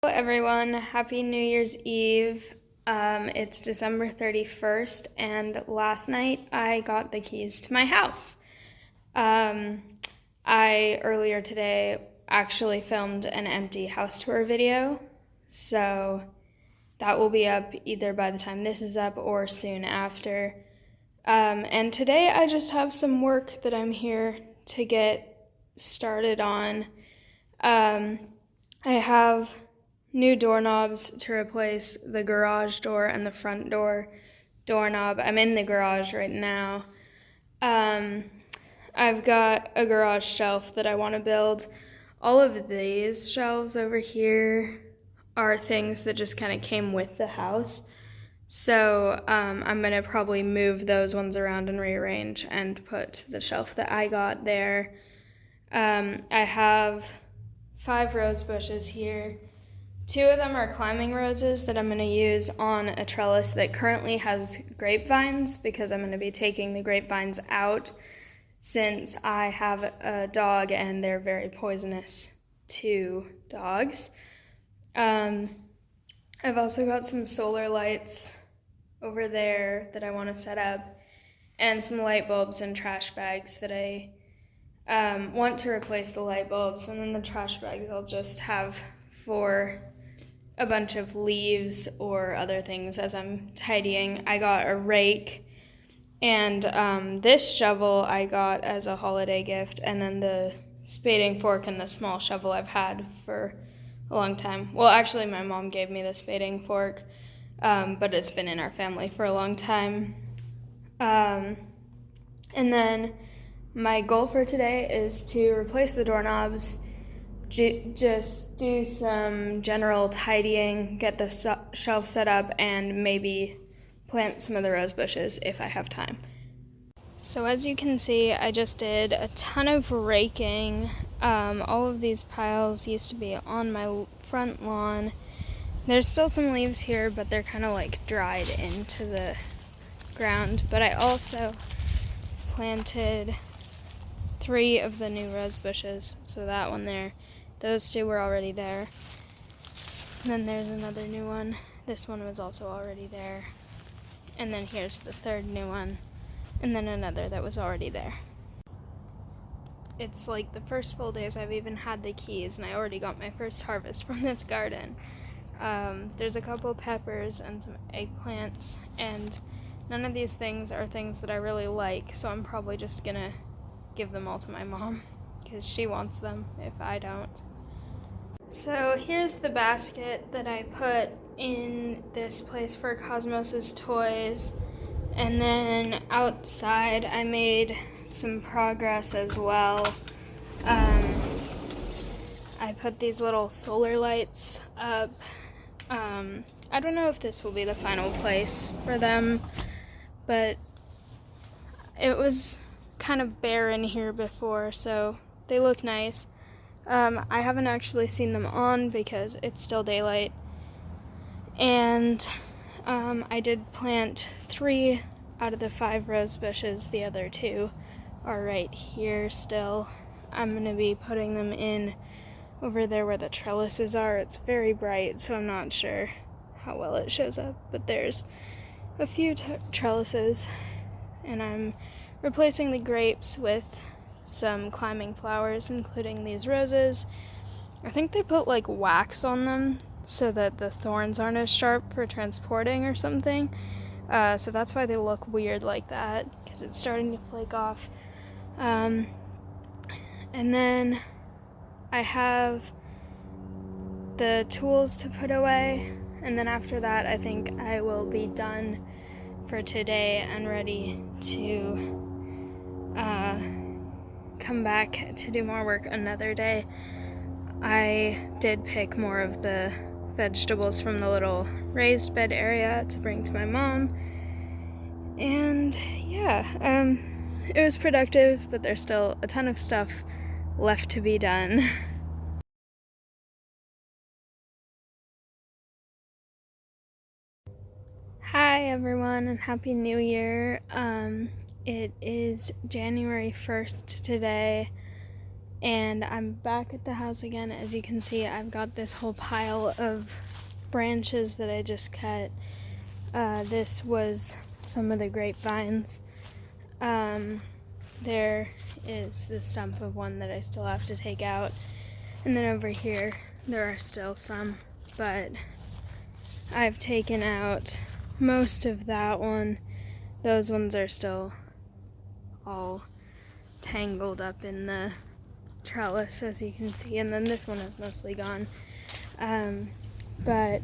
Hello everyone, happy New Year's Eve. It's December 31st, and last night I got the keys to my house. Um, I earlier today actually filmed an empty house tour video, so that will be up either by the time this is up or soon after. And today I just have some work that I'm here to get started on. I have new doorknobs to replace the garage door and the front door doorknob. I'm in the garage right now. I've got a garage shelf that I want to build. All of these shelves over here are things that just kind of came with the house. So I'm going to probably move those ones around and rearrange and put the shelf that I got there. I have 5 rose bushes here. 2 of them are climbing roses that I'm going to use on a trellis that currently has grapevines because I'm going to be taking the grapevines out since I have a dog and they're very poisonous to dogs. I've also got some solar lights over there that I want to set up and some light bulbs and trash bags that I want to replace the light bulbs, and then the trash bags I'll just have for a bunch of leaves or other things as I'm tidying. I got a rake, and this shovel I got as a holiday gift, and then the spading fork and the small shovel I've had for a long time. Well, actually, my mom gave me the spading fork, but it's been in our family for a long time. And then my goal for today is to replace the doorknobs, just do some general tidying, get the shelf set up, and maybe plant some of the rose bushes if I have time. So as you can see, I just did a ton of raking. All of these piles used to be on my front lawn. There's still some leaves here, but they're kind of like dried into the ground. But I also planted 3 of the new rose bushes, so that one there. Those 2 were already there. And then there's another new one. This one was also already there. And then here's the 3rd new one. And then another that was already there. It's like the first full days I've even had the keys, and I already got my first harvest from this garden. There's a couple peppers and some eggplants, and none of these things are things that I really like, so I'm probably just gonna give them all to my mom because she wants them if I don't. So here's the basket that I put in this place for Cosmos's toys, and then outside I made some progress as well. I put these little solar lights up. I don't know if this will be the final place for them, but it was kind of bare in here before, so they look nice. I haven't actually seen them on because it's still daylight. And I did plant 3 out of the 5 rose bushes. The other 2 are right here still. I'm going to be putting them in over there where the trellises are. It's very bright, so I'm not sure how well it shows up, but there's a few trellises, and I'm replacing the grapes with some climbing flowers, including these roses. I think they put like wax on them so that the thorns aren't as sharp for transporting or something. So that's why they look weird like that, because it's starting to flake off. And then I have the tools to put away, and then after that I think I will be done for today and ready to come back to do more work another day. I did pick more of the vegetables from the little raised bed area to bring to my mom, and yeah, it was productive, but there's still a ton of stuff left to be done. Hi everyone, and Happy New Year. It is January 1st today. And I'm back at the house again. As you can see, I've got this whole pile of branches that I just cut. This was some of the grapevines. There is the stump of one that I still have to take out. And then over here, there are still some, but I've taken out most of that one. Those ones are still all tangled up in the trellis, as you can see, and then this one is mostly gone. But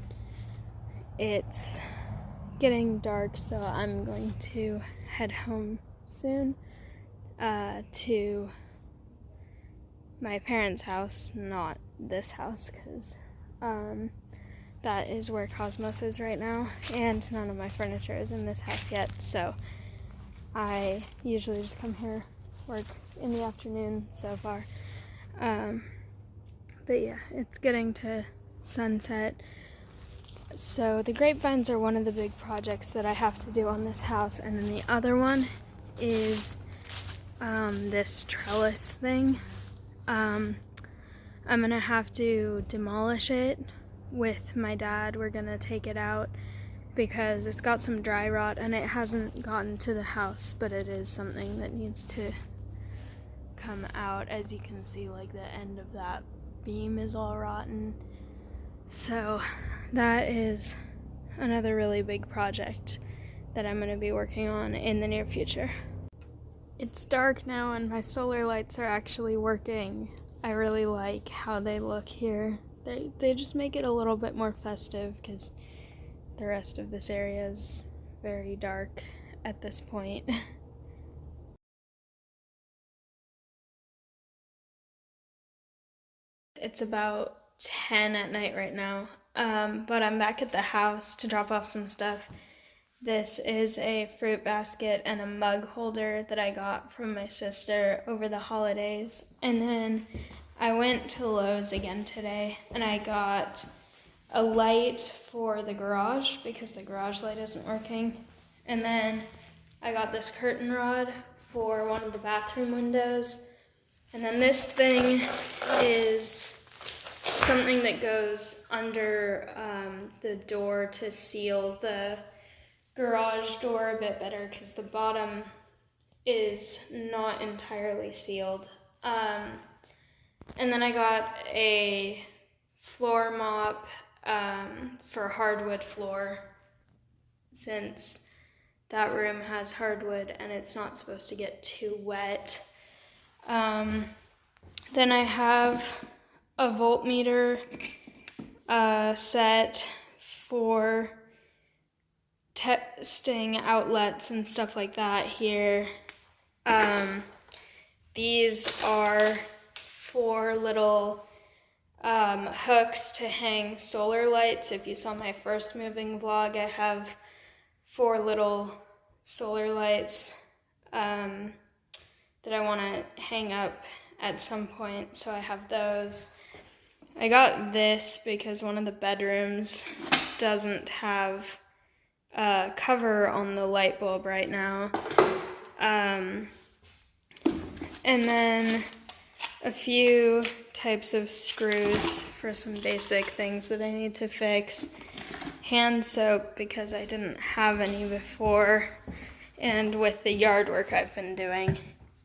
it's getting dark, so I'm going to head home soon to my parents' house, not this house, because that is where Cosmos is right now, and none of my furniture is in this house yet, so I usually just come here, work in the afternoon so far. But yeah, it's getting to sunset. So the grapevines are one of the big projects that I have to do on this house, and then the other one is this trellis thing. I'm gonna have to demolish it with my dad. We're gonna take it out because it's got some dry rot and it hasn't gotten to the house, but it is something that needs to come out. As you can see, like the end of that beam is all rotten. So that is another really big project that I'm going to be working on in the near future. It's dark now and my solar lights are actually working. I really like how they look here. They just make it a little bit more festive because the rest of this area is very dark at this point. It's about 10 at night right now, but I'm back at the house to drop off some stuff. This is a fruit basket and a mug holder that I got from my sister over the holidays. And then I went to Lowe's again today and I got a light for the garage because the garage light isn't working. And then I got this curtain rod for one of the bathroom windows. And then this thing is something that goes under the door to seal the garage door a bit better because the bottom is not entirely sealed. And then I got a floor mop for hardwood floor since that room has hardwood and it's not supposed to get too wet. Then I have a voltmeter set for testing outlets and stuff like that here. These are 4 little hooks to hang solar lights. If you saw my first moving vlog, I have 4 little solar lights that I want to hang up at some point, so I have those. I got this because one of the bedrooms doesn't have a cover on the light bulb right now. And then a few types of screws for some basic things that I need to fix. Hand soap because I didn't have any before, and with the yard work I've been doing,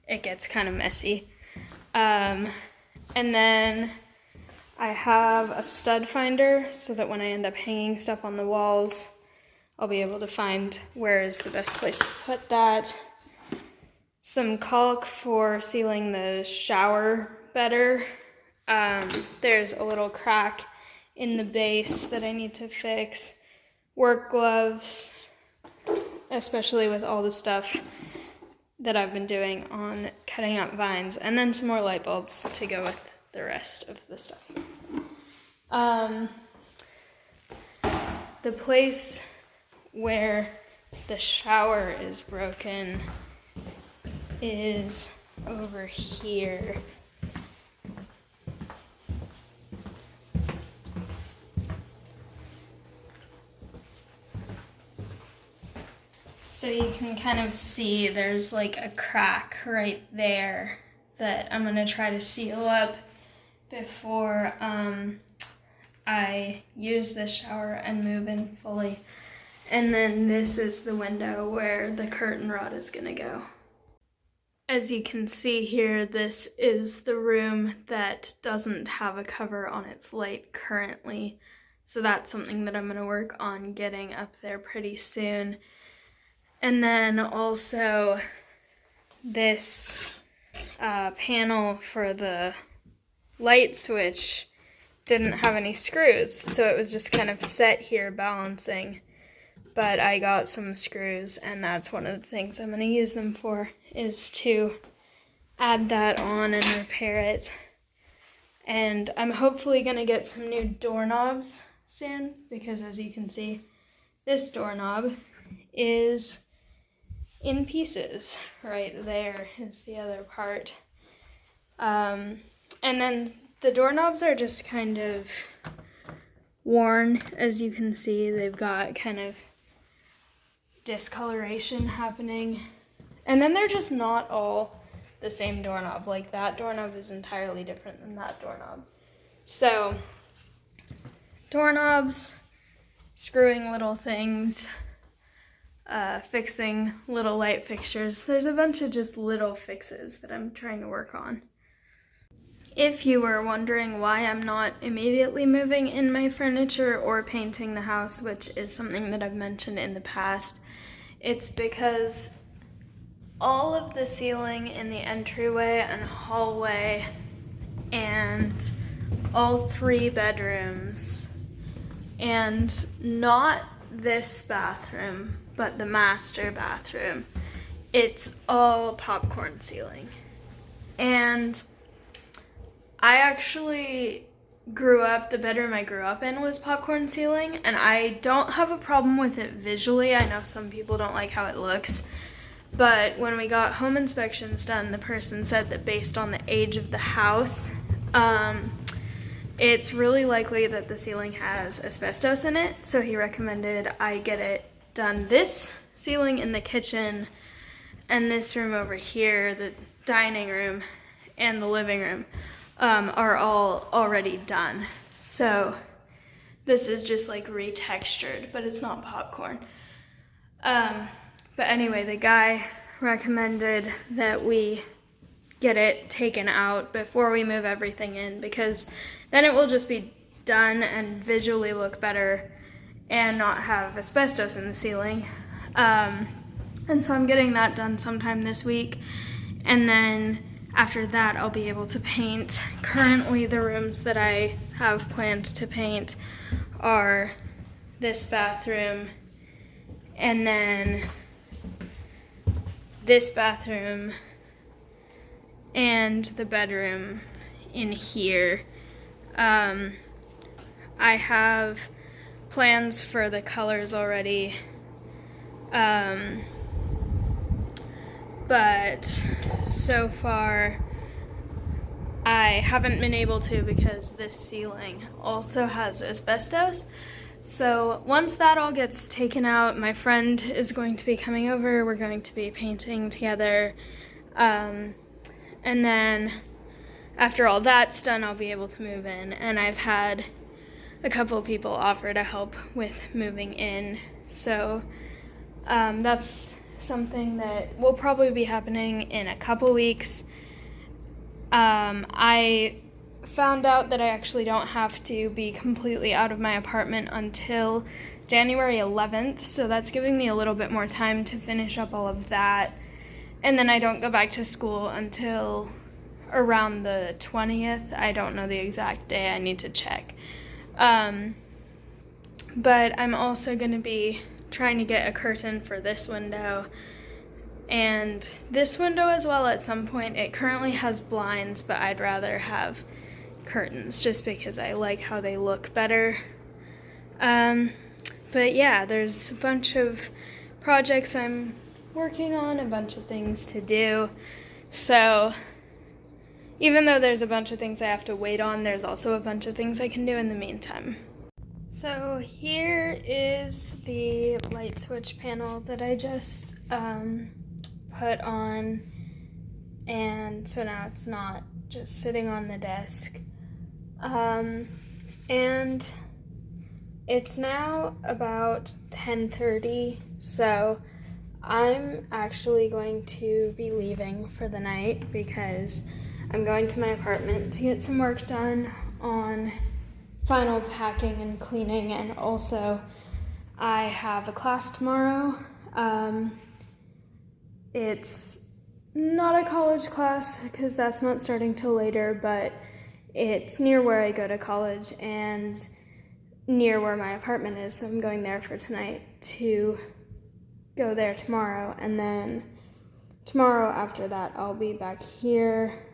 it gets kind of messy. And then I have a stud finder so that when I end up hanging stuff on the walls, I'll be able to find where is the best place to put that. Some caulk for sealing the shower better. There's a little crack in the base that I need to fix. Work gloves, especially with all the stuff that I've been doing on cutting up vines, and then some more light bulbs to go with the rest of the stuff. The place where the shower is broken is over here. So you can kind of see there's like a crack right there that I'm gonna try to seal up before I use the shower and move in fully. And then this is the window where the curtain rod is gonna go. As you can see here, this is the room that doesn't have a cover on its light currently. So that's something that I'm gonna work on getting up there pretty soon. And then also this panel for the light switch didn't have any screws, so it was just kind of set here balancing. But I got some screws, and that's one of the things I'm going to use them for, is to add that on and repair it. And I'm hopefully going to get some new doorknobs soon, because as you can see, this doorknob is in pieces. Right there is the other part. And then the doorknobs are just kind of worn, as you can see. They've got kind of discoloration happening. And then they're just not all the same doorknob. Like that doorknob is entirely different than that doorknob. So, doorknobs, screwing little things, fixing little light fixtures. There's a bunch of just little fixes that I'm trying to work on. If you were wondering why I'm not immediately moving in my furniture or painting the house, which is something that I've mentioned in the past, it's because all of the ceiling in the entryway and hallway and all 3 bedrooms, and not this bathroom, but the master bathroom, it's all popcorn ceiling. And I actually the bedroom I grew up in was popcorn ceiling, and I don't have a problem with it visually. I know some people don't like how it looks, but when we got home inspections done, the person said that based on the age of the house, it's really likely that the ceiling has asbestos in it, so he recommended I get it done. This ceiling in the kitchen and this room over here, the dining room and the living room, are all already done. So this is just like retextured, but it's not popcorn. But anyway, the guy recommended that we get it taken out before we move everything in, because then it will just be done and visually look better and not have asbestos in the ceiling. And so I'm getting that done sometime this week, and then after that I'll be able to paint. Currently the rooms that I have planned to paint are this bathroom, and then this bathroom, and the bedroom in here. I have plans for the colors already, but so far I haven't been able to, because this ceiling also has asbestos. So once that all gets taken out, my friend is going to be coming over. We're going to be painting together, and then after all that's done, I'll be able to move in. And I've had a couple of people offer to help with moving in, so that's something that will probably be happening in a couple weeks. I found out that I actually don't have to be completely out of my apartment until January 11th, so that's giving me a little bit more time to finish up all of that. And then I don't go back to school until around the 20th. I don't know the exact day, I need to check. But I'm also going to be trying to get a curtain for this window and this window as well at some point. It currently has blinds, but I'd rather have curtains just because I like how they look better. But yeah, there's a bunch of projects I'm working on, a bunch of things to do. So even though there's a bunch of things I have to wait on, there's also a bunch of things I can do in the meantime. So here is the light switch panel that I just put on, and so now it's not just sitting on the desk. And it's now about 10:30, so I'm actually going to be leaving for the night because I'm going to my apartment to get some work done on final packing and cleaning, and also I have a class tomorrow. It's not a college class because that's not starting till later, but it's near where I go to college and near where my apartment is, so I'm going there for tonight to go there tomorrow, and then tomorrow after that I'll be back here.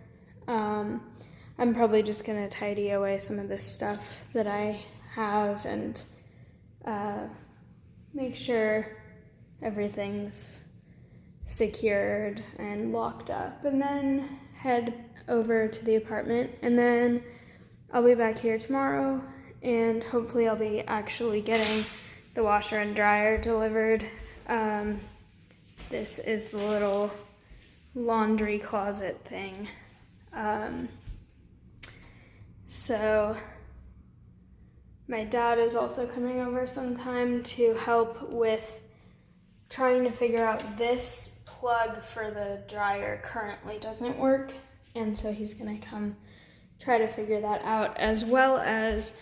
I'm probably just gonna tidy away some of this stuff that I have and make sure everything's secured and locked up, and then head over to the apartment, and then I'll be back here tomorrow, and hopefully I'll be actually getting the washer and dryer delivered. This is the little laundry closet thing. So my dad is also coming over sometime to help with trying to figure out this plug for the dryer currently doesn't work, and so he's gonna come try to figure that out, as well as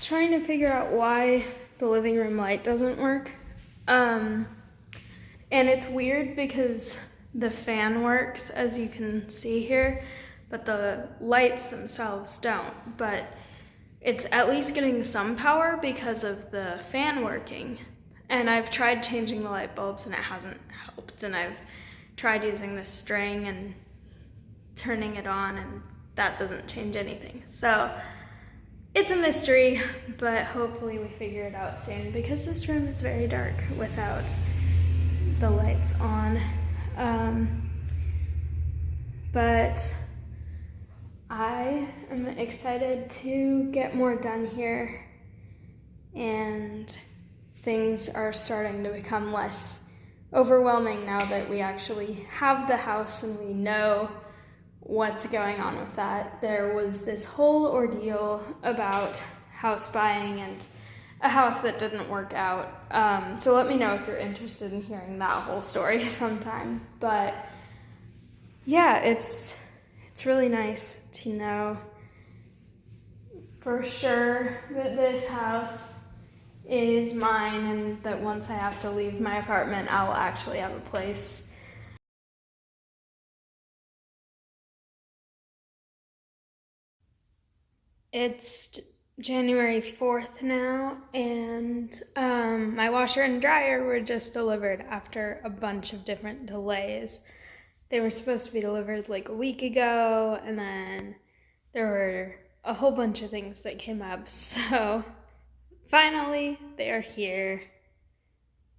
trying to figure out why the living room light doesn't work. And it's weird because the fan works, as you can see here, but the lights themselves don't. But it's at least getting some power because of the fan working. And I've tried changing the light bulbs and it hasn't helped. And I've tried using this string and turning it on, and that doesn't change anything. So it's a mystery, but hopefully we figure it out soon because this room is very dark without the lights on. But I am excited to get more done here, and things are starting to become less overwhelming now that we actually have the house and we know what's going on with that. There was this whole ordeal about house buying and a house that didn't work out. So let me know if you're interested in hearing that whole story sometime. But yeah, it's really nice to know for sure that this house is mine, and that once I have to leave my apartment, I'll actually have a place. It's January 4th now, and my washer and dryer were just delivered after a bunch of different delays. They were supposed to be delivered like a week ago, and then there were a whole bunch of things that came up. So finally, they are here,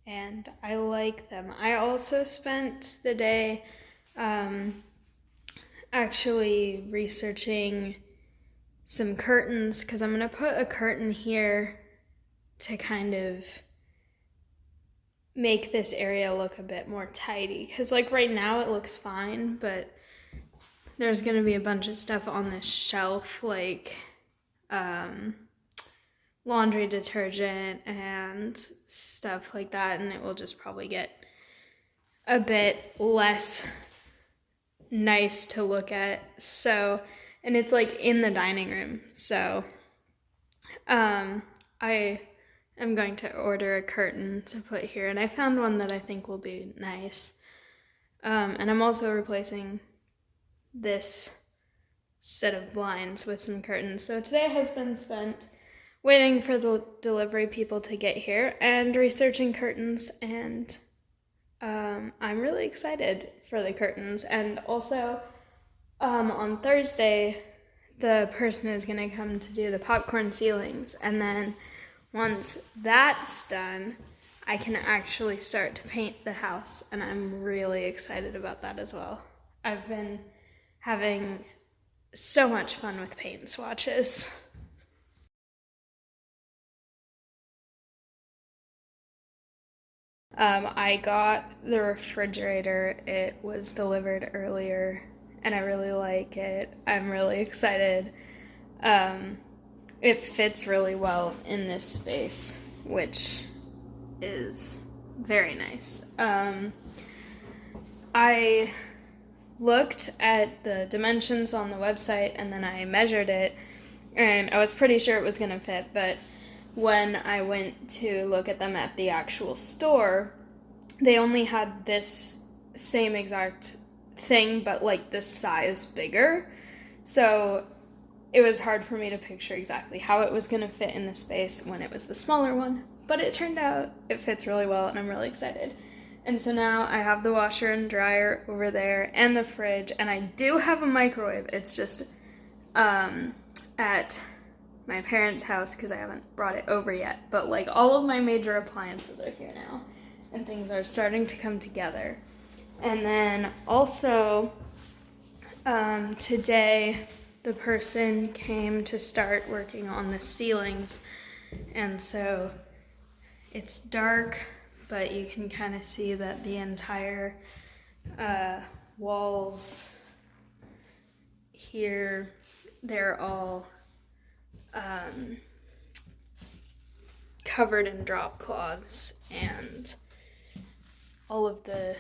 and I like them. I also spent the day actually researching some curtains, because I'm going to put a curtain here to kind of make this area look a bit more tidy, because like right now it looks fine, but there's going to be a bunch of stuff on this shelf, like laundry detergent and stuff like that, and it will just probably get a bit less nice to look at. So, and it's like in the dining room, so I am going to order a curtain to put here, and I found one that I think will be nice. And I'm also replacing this set of blinds with some curtains. So today has been spent waiting for the delivery people to get here and researching curtains, and I'm really excited for the curtains. And also on Thursday, the person is going to come to do the popcorn ceilings, and then once that's done, I can actually start to paint the house, and I'm really excited about that as well. I've been having so much fun with paint swatches. I got the refrigerator. It was delivered earlier, and I really like it. I'm really excited. It fits really well in this space, which is very nice. I looked at the dimensions on the website and then I measured it, and I was pretty sure it was going to fit, but when I went to look at them at the actual store, they only had this same exact thing, but like this size bigger. So it was hard for me to picture exactly how it was going to fit in the space when it was the smaller one. But it turned out it fits really well, and I'm really excited. And so now I have the washer and dryer over there and the fridge, and I do have a microwave. It's just at my parents' house because I haven't brought it over yet. But like all of my major appliances are here now, and things are starting to come together. And then also today the person came to start working on the ceilings, and so it's dark, but you can kind of see that the entire walls here, they're all covered in drop cloths, and all of the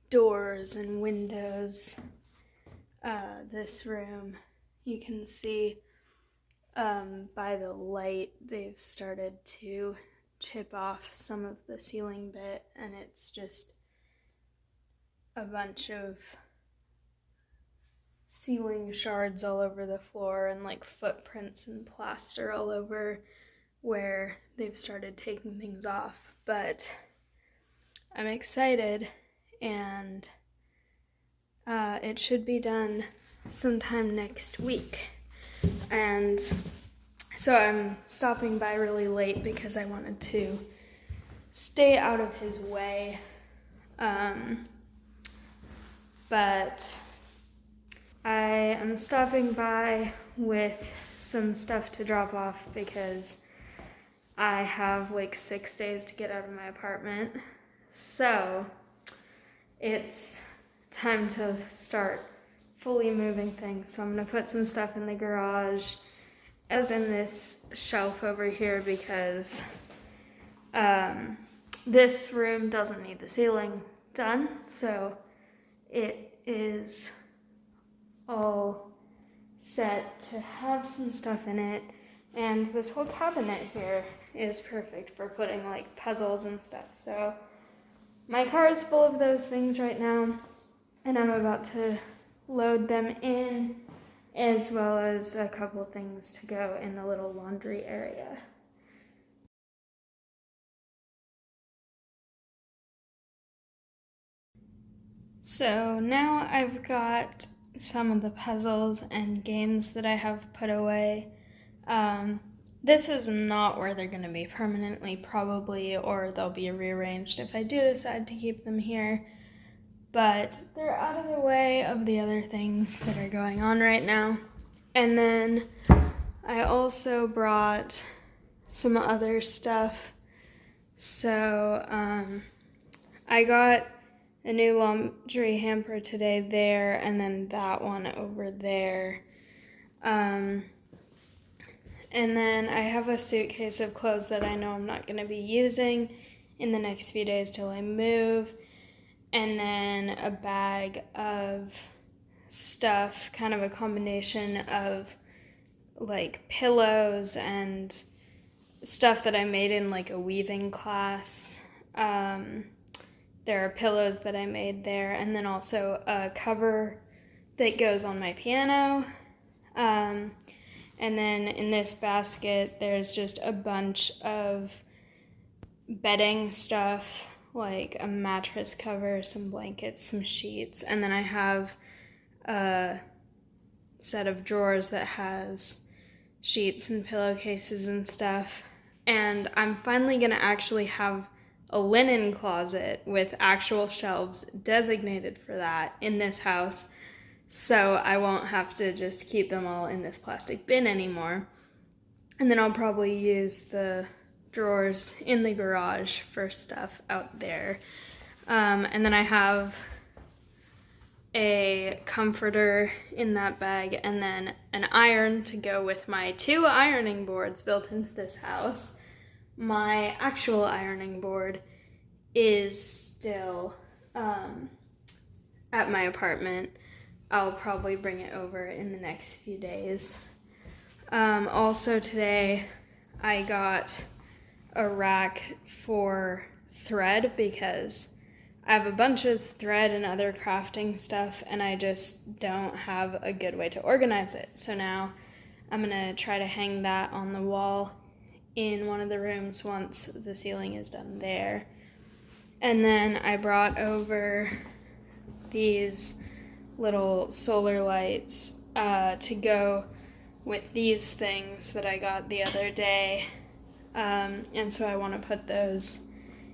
doors and windows, this room, you can see by the light they've started to chip off some of the ceiling bit, and it's just a bunch of ceiling shards all over the floor and like footprints and plaster all over where they've started taking things off. But I'm excited, and it should be done sometime next week. And so I'm stopping by really late because I wanted to stay out of his way. But I am stopping by with some stuff to drop off because I have like 6 days to get out of my apartment. So it's time to start fully moving things. So I'm going to put some stuff in the garage, as in this shelf over here, because this room doesn't need the ceiling done, so it is all set to have some stuff in it. And this whole cabinet here is perfect for putting like puzzles and stuff. So my car is full of those things right now, and I'm about to load them in, as well as a couple things to go in the little laundry area. So now I've got some of the puzzles and games that I have put away. This is not where they're going to be permanently, probably, or they'll be rearranged if I do decide to keep them here. But they're out of the way of the other things that are going on right now. And then I also brought some other stuff. So I got a new laundry hamper today there, and then that one over there. And then I have a suitcase of clothes that I know I'm not going to be using in the next few days till I move. And then a bag of stuff, kind of a combination of like pillows and stuff that I made in like a weaving class. There are pillows that I made there, and then also a cover that goes on my piano. And then in this basket, there's just a bunch of bedding stuff, like a mattress cover, some blankets, some sheets, and then I have a set of drawers that has sheets and pillowcases and stuff. And I'm finally gonna actually have a linen closet with actual shelves designated for that in this house, so I won't have to just keep them all in this plastic bin anymore. And then I'll probably use the drawers in the garage for stuff out there. And then I have a comforter in that bag, and then an iron to go with my 2 ironing boards built into this house. My actual ironing board is still at my apartment. I'll probably bring it over in the next few days. Also today I got a rack for thread because I have a bunch of thread and other crafting stuff and I just don't have a good way to organize it. So now I'm gonna try to hang that on the wall in one of the rooms once the ceiling is done there. And then I brought over these little solar lights to go with these things that I got the other day. And so I want to put those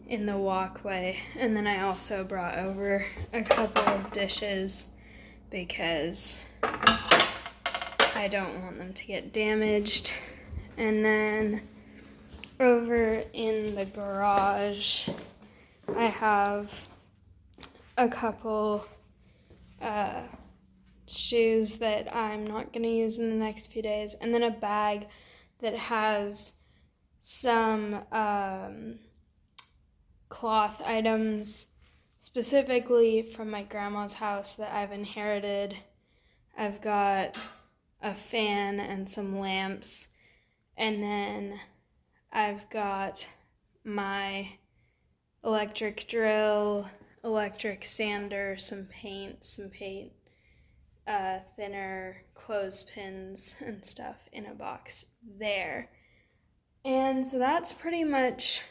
in the walkway. And then I also brought over a couple of dishes because I don't want them to get damaged. And then over in the garage, I have a couple shoes that I'm not going to use in the next few days, and then a bag that has some cloth items specifically from my grandma's house that I've inherited. I've got a fan and some lamps, and then I've got my electric drill, electric sander, some paint, thinner clothespins and stuff in a box there. And so that's pretty much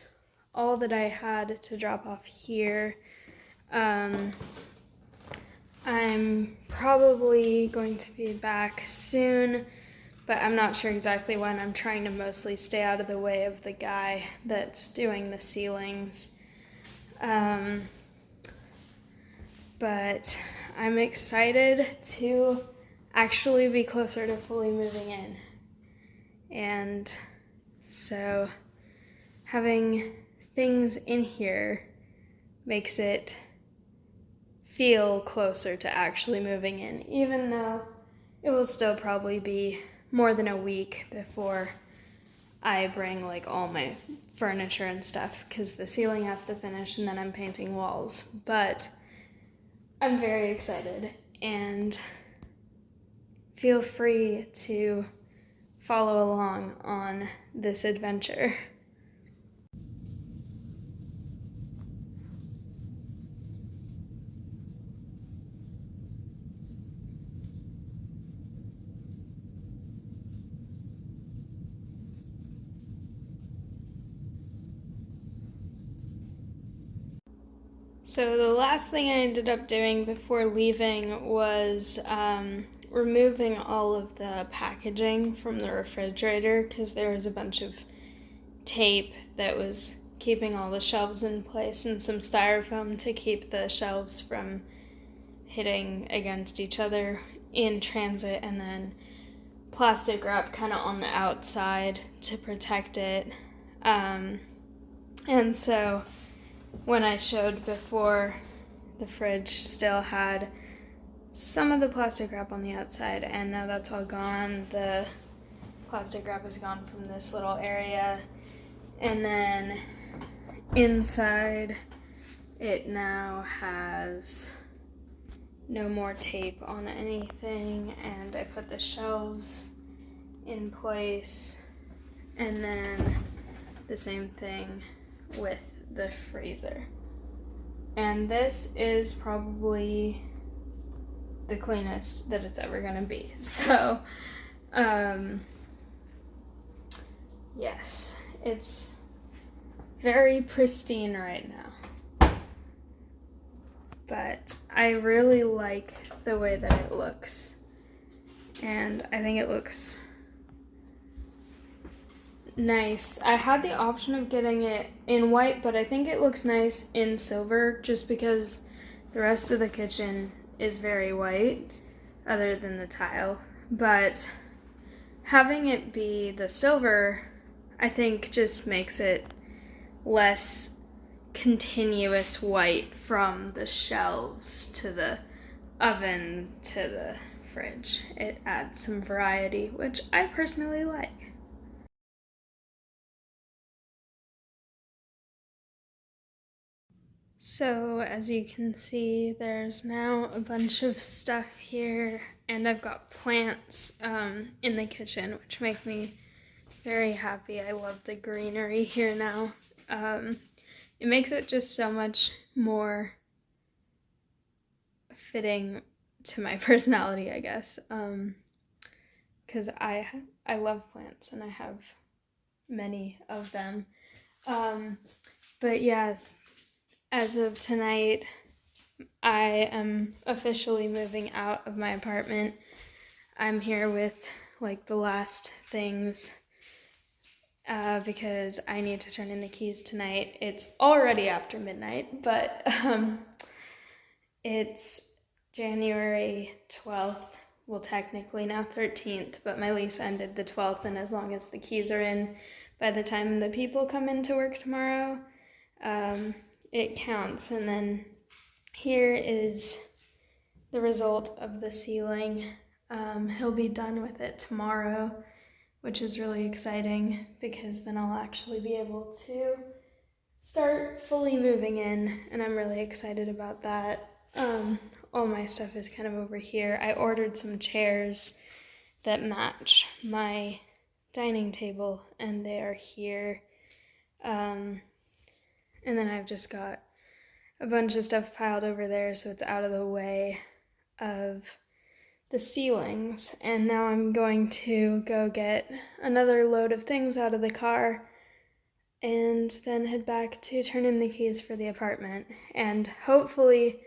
all that I had to drop off here. I'm probably going to be back soon, but I'm not sure exactly when. I'm trying to mostly stay out of the way of the guy that's doing the ceilings. But I'm excited to actually be closer to fully moving in. And so having things in here makes it feel closer to actually moving in, even though it will still probably be more than a week before I bring like all my furniture and stuff, because the ceiling has to finish and then I'm painting walls. But I'm very excited, and feel free to follow along on this adventure. So the last thing I ended up doing before leaving was removing all of the packaging from the refrigerator, because there was a bunch of tape that was keeping all the shelves in place and some styrofoam to keep the shelves from hitting against each other in transit, and then plastic wrap kind of on the outside to protect it. And so when I showed before, the fridge still had some of the plastic wrap on the outside, and now that's all gone. The plastic wrap is gone from this little area, and then inside it now has no more tape on anything, and I put the shelves in place, and then the same thing with the freezer. And this is probably the cleanest that it's ever gonna be. So, yes, it's very pristine right now. But I really like the way that it looks. And I think it looks nice. I had the option of getting it in white, but I think it looks nice in silver just because the rest of the kitchen is very white other than the tile. But having it be the silver, I think, just makes it less continuous white from the shelves to the oven to the fridge. It adds some variety, which I personally like. So as you can see, there's now a bunch of stuff here, and I've got plants in the kitchen, which make me very happy. I love the greenery here now. It makes it just so much more fitting to my personality, I guess, because I love plants and I have many of them. But yeah, as of tonight, I am officially moving out of my apartment. I'm here with like the last things because I need to turn in the keys tonight. It's already after midnight, but it's January 12th. Well, technically now 13th, but my lease ended the 12th, and as long as the keys are in by the time the people come into work tomorrow, it counts. And then here is the result of the ceiling. He'll be done with it tomorrow, which is really exciting because then I'll actually be able to start fully moving in, and I'm really excited about that. All my stuff is kind of over here. I ordered some chairs that match my dining table, and they are here. And then I've just got a bunch of stuff piled over there so it's out of the way of the ceilings. And now I'm going to go get another load of things out of the car and then head back to turn in the keys for the apartment. And hopefully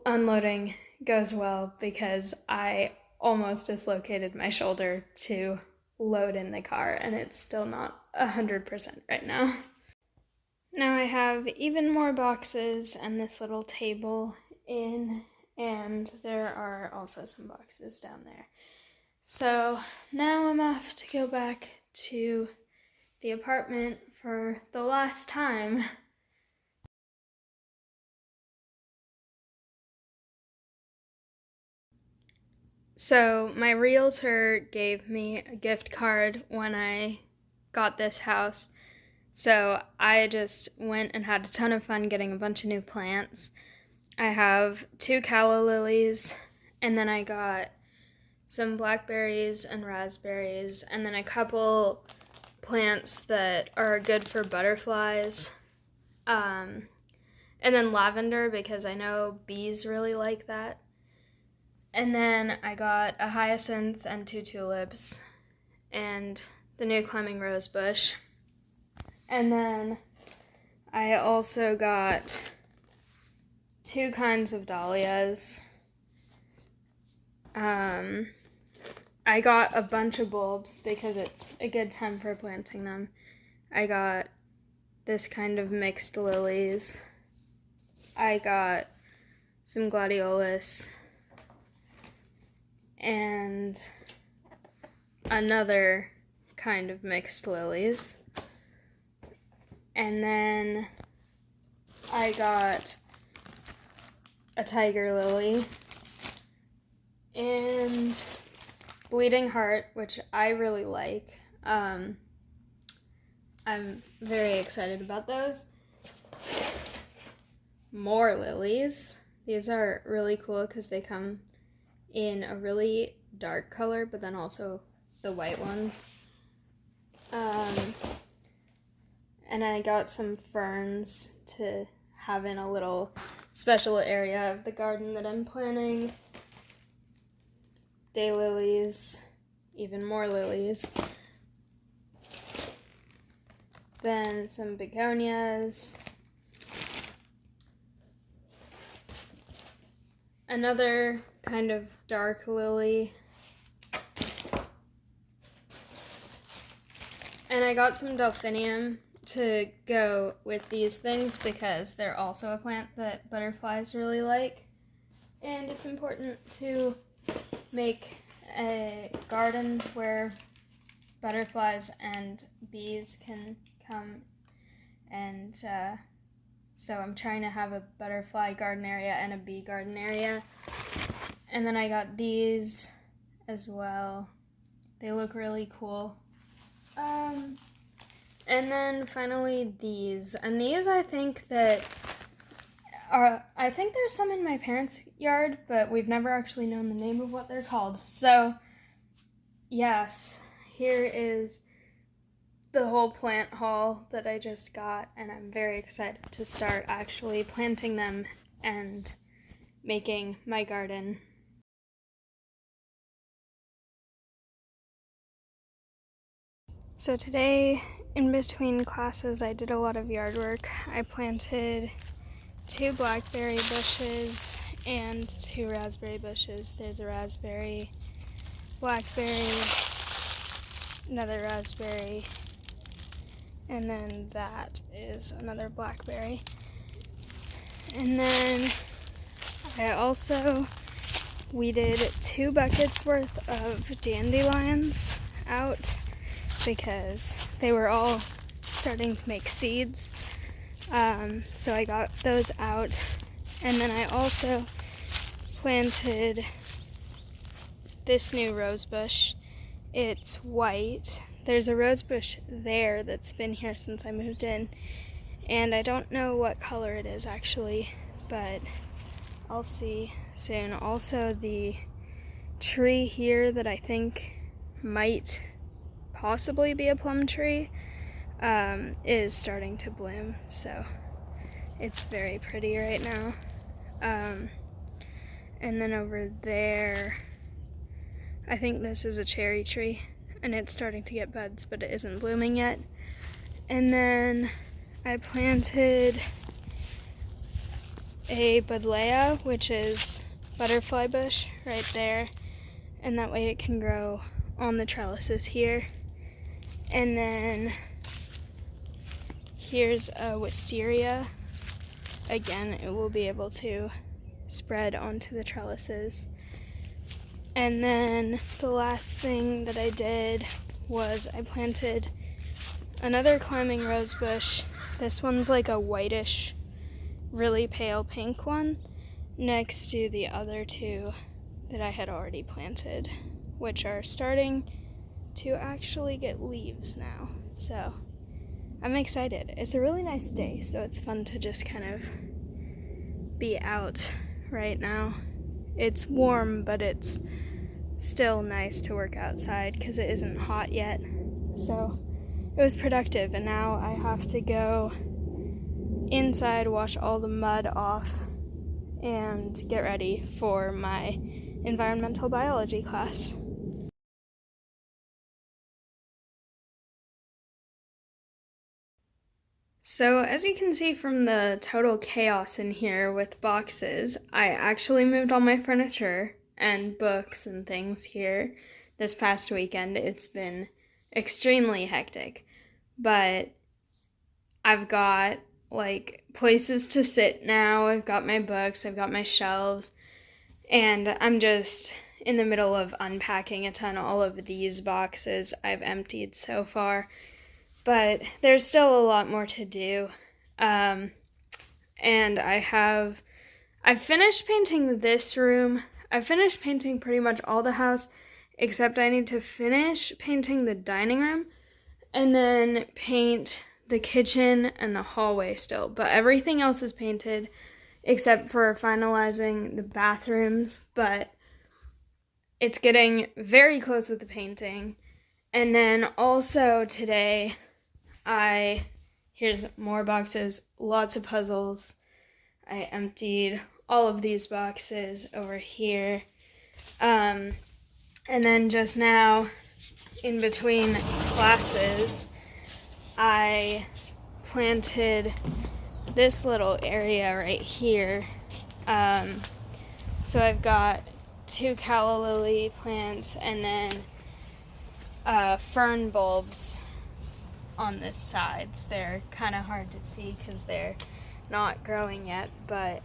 unloading goes well because I almost dislocated my shoulder to load in the car and it's still not 100% right now. Now I have even more boxes and this little table in, and there are also some boxes down there. So now I'm off to go back to the apartment for the last time. So my realtor gave me a gift card when I got this house. So I just went and had a ton of fun getting a bunch of new plants. I have 2 calla lilies, and then I got some blackberries and raspberries, and then a couple plants that are good for butterflies. And then lavender because I know bees really like that. And then I got a hyacinth and 2 tulips and the new climbing rose bush. And then I also got 2 kinds of dahlias. I got a bunch of bulbs because it's a good time for planting them. I got this kind of mixed lilies. I got some gladiolus and another kind of mixed lilies. And then I got a tiger lily and bleeding heart, which I really like. I'm very excited about those. More lilies. These are really cool because they come in a really dark color, but then also the white ones. And I got some ferns to have in a little special area of the garden that I'm planning. Daylilies, even more lilies. Then some begonias. Another kind of dark lily. And I got some delphinium to go with these things because they're also a plant that butterflies really like. And it's important to make a garden where butterflies and bees can come and So I'm trying to have a butterfly garden area and a bee garden area. And then I got these as well. They look really cool. And then finally these. And these I think there's some in my parents' yard, but we've never actually known the name of what they're called. So yes, here is the whole plant haul that I just got, and I'm very excited to start actually planting them and making my garden. So today, in between classes, I did a lot of yard work. I planted 2 blackberry bushes and 2 raspberry bushes. There's a raspberry, blackberry, another raspberry, and then that is another blackberry. And then I also weeded 2 buckets worth of dandelions out because they were all starting to make seeds. So I got those out. And then I also planted this new rose bush. It's white. There's a rose bush there that's been here since I moved in, and I don't know what color it is actually, but I'll see soon. Also, the tree here that I think might possibly be a plum tree is starting to bloom, so it's very pretty right now. And then over there, I think this is a cherry tree, and it's starting to get buds, but it isn't blooming yet. And then I planted a buddleia, which is butterfly bush, right there, and that way it can grow on the trellises here. And then here's a wisteria. Again, it will be able to spread onto the trellises. And then the last thing that I did was I planted another climbing rose bush. This one's like a whitish, really pale pink one, next to the other 2 that I had already planted, which are starting to actually get leaves now. So I'm excited. It's a really nice day, so it's fun to just kind of be out right now. It's warm, but it's still nice to work outside because it isn't hot yet. So it was productive, and now I have to go inside, wash all the mud off, and get ready for my environmental biology class. So as you can see from the total chaos in here with boxes, I actually moved all my furniture and books and things here this past weekend. It's been extremely hectic, but I've got like places to sit now. I've got my books, I've got my shelves, and I'm just in the middle of unpacking a ton. All of these boxes I've emptied so far, but there's still a lot more to do. And I've finished painting this room. I've finished painting pretty much all the house, except I need to finish painting the dining room and then paint the kitchen and the hallway still. But everything else is painted except for finalizing the bathrooms, but it's getting very close with the painting. And then also today, here's more boxes, lots of puzzles. I emptied all of these boxes over here. And then just now, in between classes, I planted this little area right here. So I've got 2 calla lily plants and then fern bulbs on this side. So they're kind of hard to see because they're not growing yet, but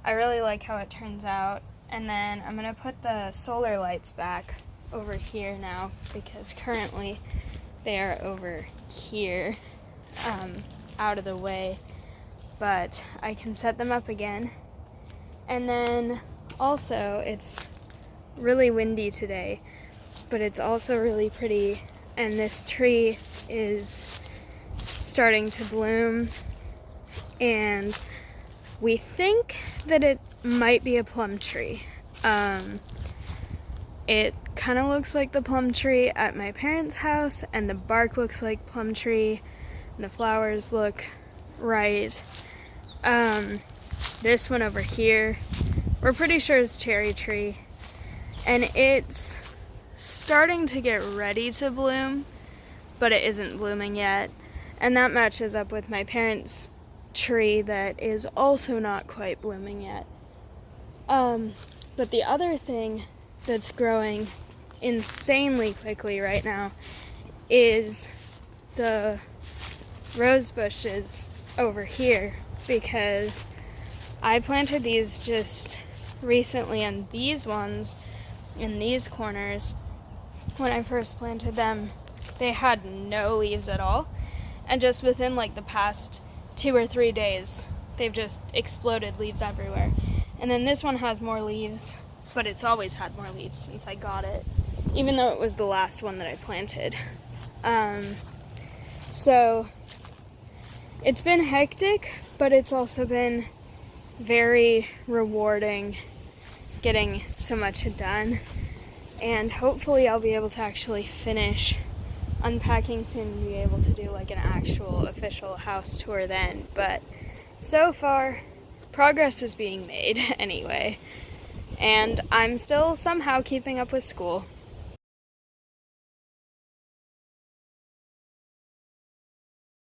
I really like how it turns out. And then I'm gonna put the solar lights back over here now because currently they are over here, out of the way. but I can set them up again. And then also, it's really windy today, but it's also really pretty, and this tree is starting to bloom, and we think that it might be a plum tree. It kind of looks like the plum tree at my parents' house, and the bark looks like plum tree, and the flowers look right. This one over here, we're pretty sure is cherry tree, and it's starting to get ready to bloom, but it isn't blooming yet, and that matches up with my parents' tree that is also not quite blooming yet. But the other thing that's growing insanely quickly right now is the rose bushes over here, because I planted these just recently, and these ones in these corners, when I first planted them, they had no leaves at all, and just within like the past 2 or 3 days, they've just exploded leaves everywhere. And then this one has more leaves, but it's always had more leaves since I got it, even though it was the last one that I planted. So it's been hectic, but it's also been very rewarding getting so much done, and hopefully I'll be able to actually finish unpacking soon and be able to do like an actual official house tour then. But so far, progress is being made anyway, and I'm still somehow keeping up with school.